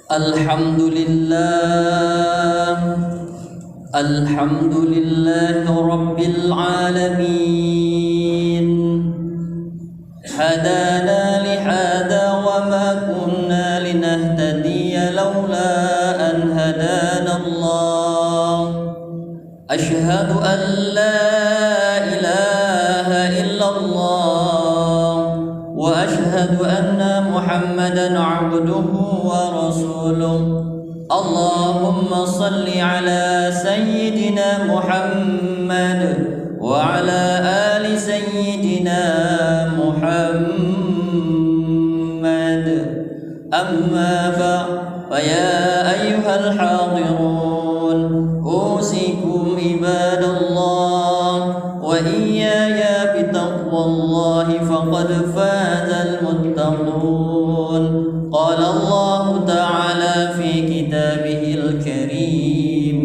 Alhamdulillah, alhamdulillah Rabbil alamin. Hadana lihada wa ma kunna linahtadiya laula an hadana Allah. Ashhadu an la ilaha illallah wa ashhadu anna Muhammadan abduhu wa rasuluh. Allahumma salli ala sayyidina Muhammad wa ala ali sayyidina Muhammad. Amma ba'd, fa ya ayyuhal hadirun, usikum ibadallah wa iyaya bitaqwallahi faqad fazal muttaqun. Qala Allah ta'ala fi kitabihil karim,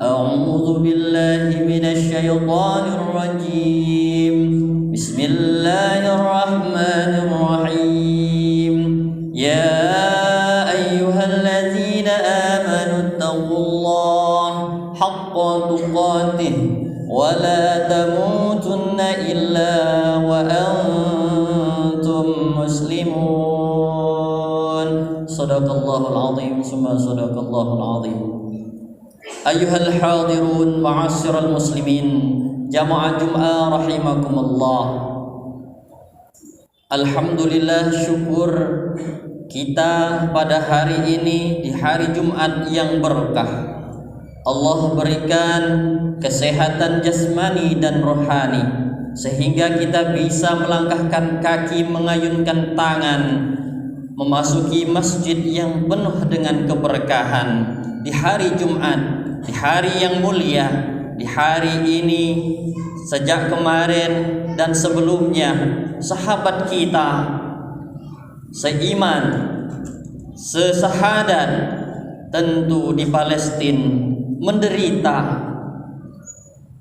a'udzu billahi minasy syaithanir rajim. Bismillahirrahmanirrahim. Ya ayyuhalladzina amanu taqullaha haqqa tuqatih wa la tamutunna illa wa antum muslimun. Sadaqallahul azim, summa sadaqallahul azim. Ayyuhal hadirun ma'asyiral muslimin, jamaah Jum'ah rahimakumullah. Alhamdulillah, syukur kita pada hari ini di hari Jumat yang berkah. Allah berikan kesehatan jasmani dan rohani sehingga kita bisa melangkahkan kaki, mengayunkan tangan, memasuki masjid yang penuh dengan keberkahan di hari Jumat, di hari yang mulia. Di hari ini sejak kemarin dan sebelumnya sahabat kita seiman, sesahadat tentu di Palestina menderita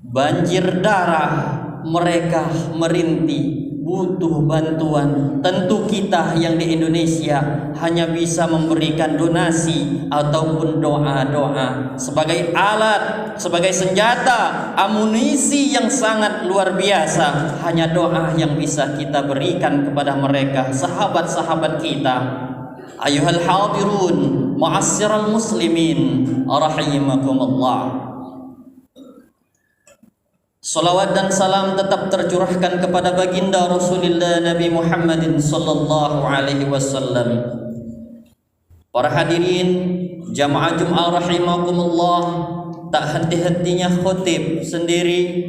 banjir darah. Mereka merintih, butuh bantuan. Tentu kita yang di Indonesia hanya bisa memberikan donasi ataupun doa-doa sebagai alat, sebagai senjata, amunisi yang sangat luar biasa. Hanya doa yang bisa kita berikan kepada mereka, sahabat-sahabat kita. Ayuhal hadirun ma'asyiral muslimin rahimakumullah. Salawat dan salam tetap tercurahkan kepada baginda Rasulullah Nabi Muhammadin sallallahu alaihi wasallam. Para hadirin jamaah Jum'ah rahimakumullah, tak henti-hentinya khotib sendiri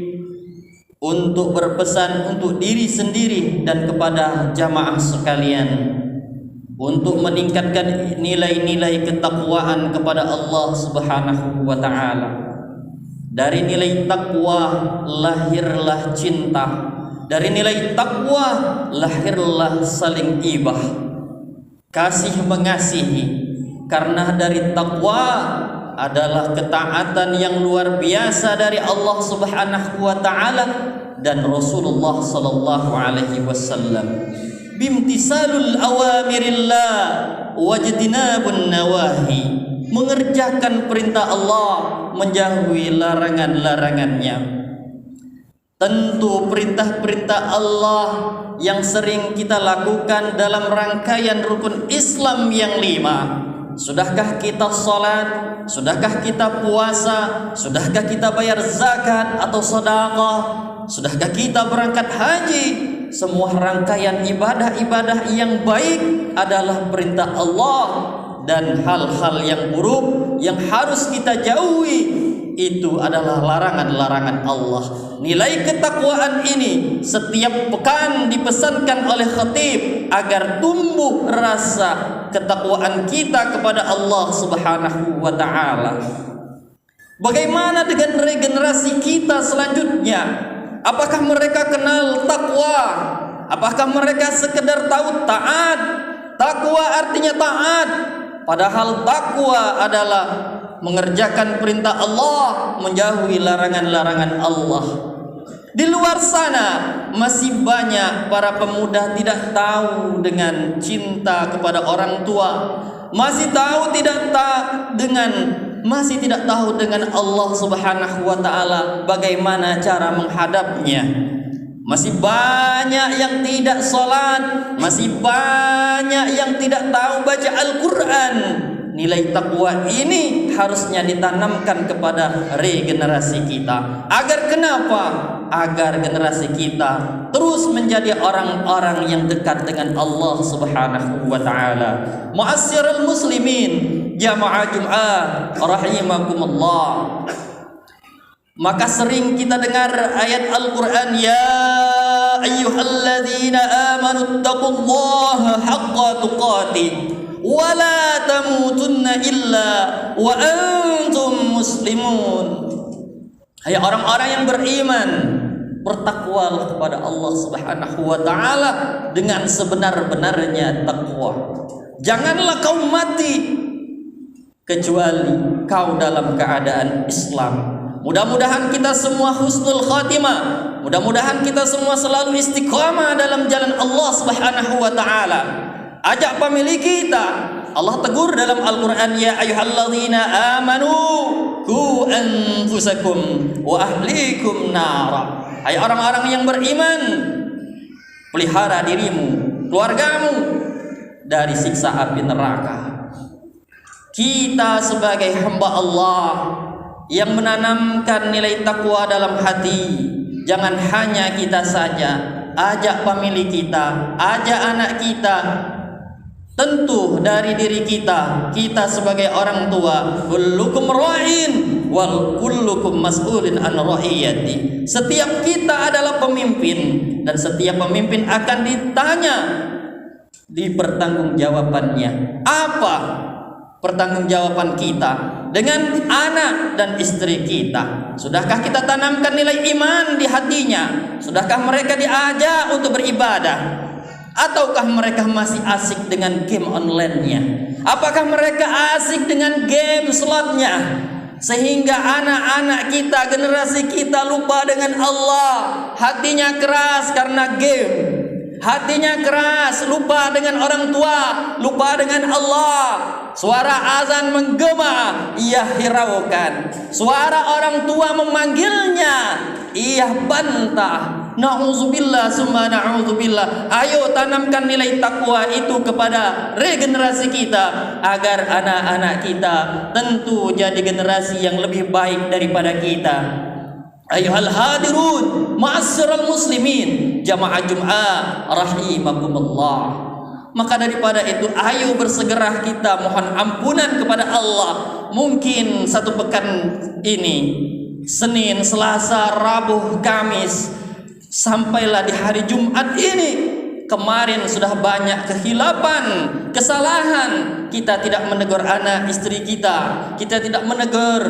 untuk berpesan untuk diri sendiri dan kepada jamaah sekalian untuk meningkatkan nilai-nilai ketakwaan kepada Allah Subhanahu wa taala. Dari nilai takwa lahirlah cinta. Dari nilai takwa lahirlah saling ibah, kasih mengasihi. Karena dari takwa adalah ketaatan yang luar biasa dari Allah Subhanahu wa taala dan Rasulullah sallallahu alaihi wasallam. Bimtisalul awamirillah wajtinabun nawahi, mengerjakan perintah Allah, menjauhi larangan-larangannya. Tentu perintah-perintah Allah yang sering kita lakukan dalam rangkaian rukun Islam yang 5. Sudahkah kita salat? Sudahkah kita puasa? Sudahkah kita bayar zakat atau sedekah? Sudahkah kita berangkat haji? Semua rangkaian ibadah-ibadah yang baik adalah perintah Allah, dan hal-hal yang buruk yang harus kita jauhi itu adalah larangan-larangan Allah. Nilai ketakwaan ini setiap pekan dipesankan oleh khatib agar tumbuh rasa ketakwaan kita kepada Allah Subhanahu wa taala. Bagaimana dengan regenerasi kita selanjutnya? Apakah mereka kenal takwa? Apakah mereka sekedar tahu taat? Takwa artinya taat. Padahal takwa adalah mengerjakan perintah Allah, menjauhi larangan-larangan Allah. Di luar sana masih banyak para pemuda tidak tahu dengan cinta kepada orang tua, masih tidak tahu dengan Allah Subhanahu wa taala bagaimana cara menghadapnya. Masih banyak yang tidak salat, masih banyak yang tidak tahu baca Al-Qur'an. Nilai takwa ini harusnya ditanamkan kepada regenerasi kita. Agar kenapa? Agar generasi kita terus menjadi orang-orang yang dekat dengan Allah Subhanahu wa taala. Ma'asyiral muslimin, jamaah Jumat rahimakumullah. Maka sering kita dengar ayat Al-Qur'an, ya ayyuhalladzina amanu taqullaha haqqa tuqatih wa la tamutunna illa wa antum muslimun. Hai orang-orang yang beriman, bertakwalah kepada Allah Subhanahu wa taala dengan sebenar-benarnya takwa. Janganlah kau mati kecuali kau dalam keadaan Islam. Mudah-mudahan kita semua husnul khatimah. Mudah-mudahan kita semua selalu istiqamah dalam jalan Allah Subhanahu wa taala. Ajak pemilik kita. Allah tegur dalam Al-Qur'an, ya ayyuhalladzina amanu qu anfusakum wa ahlikum nara. Hai orang-orang yang beriman, pelihara dirimu, keluargamu dari siksa api neraka. Kita sebagai hamba Allah yang menanamkan nilai takwa dalam hati, jangan hanya kita saja, ajak pemilik kita, ajak anak kita. Tentu dari diri kita sebagai orang tua, kullukum ra'in wal kullukum mas'ulun an ra'iyati. Setiap kita adalah pemimpin dan setiap pemimpin akan ditanya di pertanggungjawabannya. Apa pertanggungjawaban kita dengan anak dan istri kita? Sudahkah kita tanamkan nilai iman di hatinya? Sudahkah mereka diajak untuk beribadah? Ataukah mereka masih asik dengan game online-nya? Apakah mereka asik dengan game slotnya? Sehingga anak-anak kita, generasi kita lupa dengan Allah. Hatinya keras karena game. Hatinya keras, lupa dengan orang tua, lupa dengan Allah. Suara azan menggema, ia hiraukan. Suara orang tua memanggilnya, ia bantah. Na'udzubillah summa na'udzubillah. Ayo tanamkan nilai takwa itu kepada regenerasi kita, agar anak-anak kita tentu jadi generasi yang lebih baik daripada kita. Ayuhal hadirun, ma'asyiral muslimin, jamaah Jumat rahimakumullah. Maka daripada itu, ayo bersegera kita mohon ampunan kepada Allah. Mungkin satu pekan ini, Senin, Selasa, Rabu, Kamis, sampailah di hari Jumat ini, kemarin sudah banyak kehilapan, kesalahan. Kita tidak menegur anak istri kita, kita tidak menegur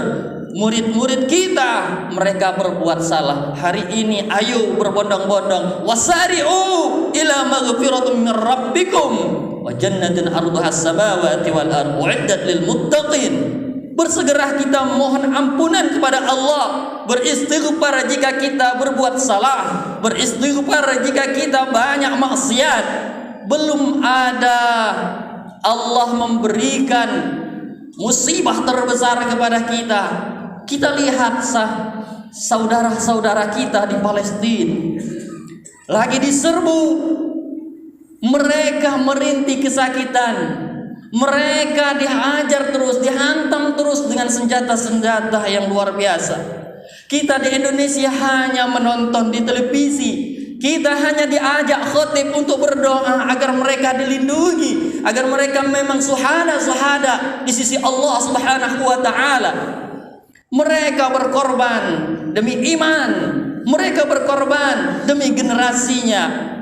murid-murid kita, mereka berbuat salah. Hari ini ayo berbondong-bondong, wasari'u ila maghfiratin min rabbikum wa jannatin arduha as-samawati wal ardu uiddat lil muttaqin. Bersegera kita mohon ampunan kepada Allah, beristighfar jika kita berbuat salah, beristighfar jika kita banyak maksiat. Belum ada Allah memberikan musibah terbesar kepada kita. Kita lihat saudara-saudara kita di Palestina lagi diserbu, mereka merintih kesakitan, mereka dihajar terus, dihantam terus dengan senjata-senjata yang luar biasa. Kita di Indonesia hanya menonton di televisi, kita hanya diajak khotib untuk berdoa agar mereka dilindungi, agar mereka memang suhada di sisi Allah Subhanahu wa taala. Mereka berkorban demi iman, mereka berkorban demi generasinya.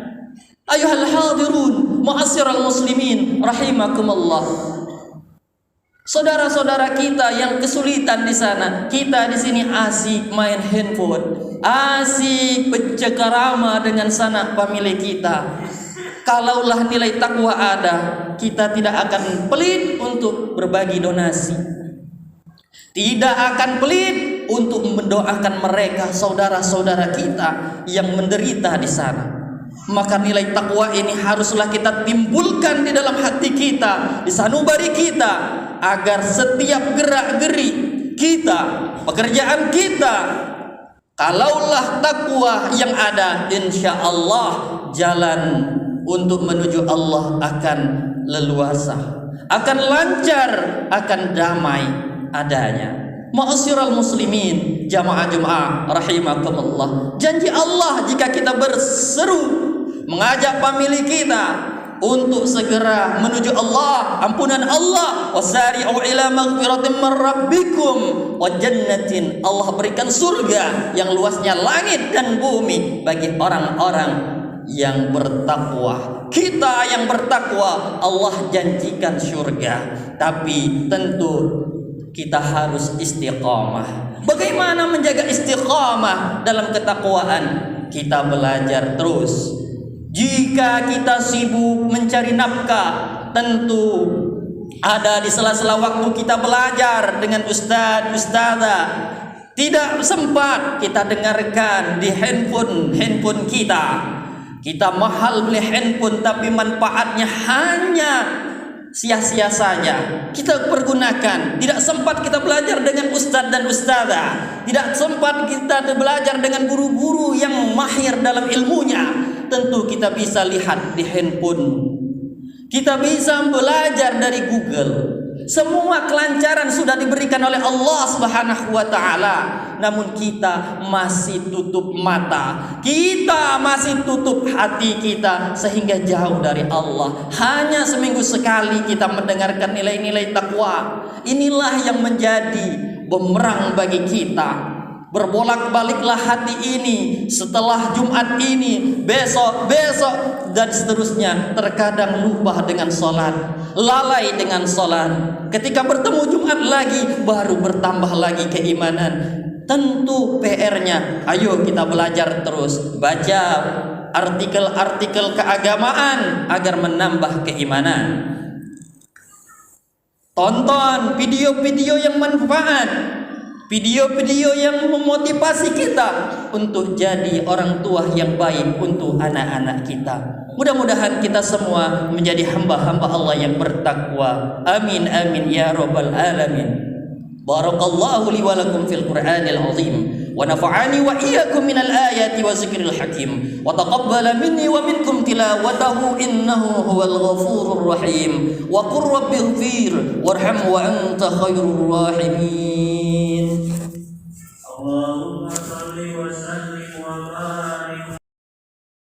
Ayuhal hadirun, ma'asyiral muslimin rahimakumullah. Saudara-saudara kita yang kesulitan di sana, kita di sini asik main handphone, asik bercengkerama dengan sanak famili kita. Kalaulah nilai takwa ada, kita tidak akan pelit untuk berbagi donasi, tidak akan pelit untuk mendoakan mereka, saudara-saudara kita yang menderita di sana. Maka nilai takwa ini haruslah kita timbulkan di dalam hati kita, di sanubari kita, agar setiap gerak-geri kita, pekerjaan kita, kalaulah takwa yang ada, insya Allah jalan untuk menuju Allah akan leluasa, akan lancar, akan damai adanya. Ma'asyiral muslimin, jamaah Jumat rahimakumullah. Janji Allah jika kita berseru mengajak famili kita untuk segera menuju Allah, ampunan Allah, wasari'u ila maghfiratin min rabbikum wa jannatin. Allah berikan surga yang luasnya langit dan bumi bagi orang-orang yang bertakwa. Kita yang bertakwa, Allah janjikan surga, tapi tentu kita harus istiqamah. Bagaimana menjaga istiqamah dalam ketakwaan? Kita belajar terus. Jika kita sibuk mencari nafkah, tentu ada di sela-sela waktu kita belajar dengan ustaz-ustazah. Tidak sempat kita dengarkan di handphone kita. Kita mahal beli handphone, tapi manfaatnya hanya sia-sia saja kita pergunakan. Tidak sempat kita belajar dengan ustaz dan ustazah. Tidak sempat kita belajar dengan guru-guru yang mahir dalam ilmunya. Tentu kita bisa lihat di handphone. Kita bisa belajar dari Google. Semua kelancaran sudah diberikan oleh Allah Subhanahu wa taala. Namun kita masih tutup mata. Kita masih tutup hati kita sehingga jauh dari Allah. Hanya seminggu sekali kita mendengarkan nilai-nilai takwa. Inilah yang menjadi bumerang bagi kita. Berbolak-baliklah hati ini setelah Jumat ini, besok dan seterusnya. Terkadang lupa dengan sholat, lalai dengan sholat. Ketika bertemu Jumat lagi, baru bertambah lagi keimanan. Tentu PR-nya, ayo kita belajar terus, baca artikel-artikel keagamaan agar menambah keimanan. Tonton video-video yang manfaat, video-video yang memotivasi kita untuk jadi orang tua yang baik untuk anak-anak kita. Mudah-mudahan kita semua menjadi hamba-hamba Allah yang bertakwa. Amin amin ya rabbal alamin. Barakallahu li wa lakum fil Qur'anil azim wa nafa'ani wa iyyakum minal ayati wa zikril hakim wa taqabbala minni wa minkum tilawatahu innahu huwal ghafurur rahim wa qur rabbighfir warham wa anta khairur rahimin.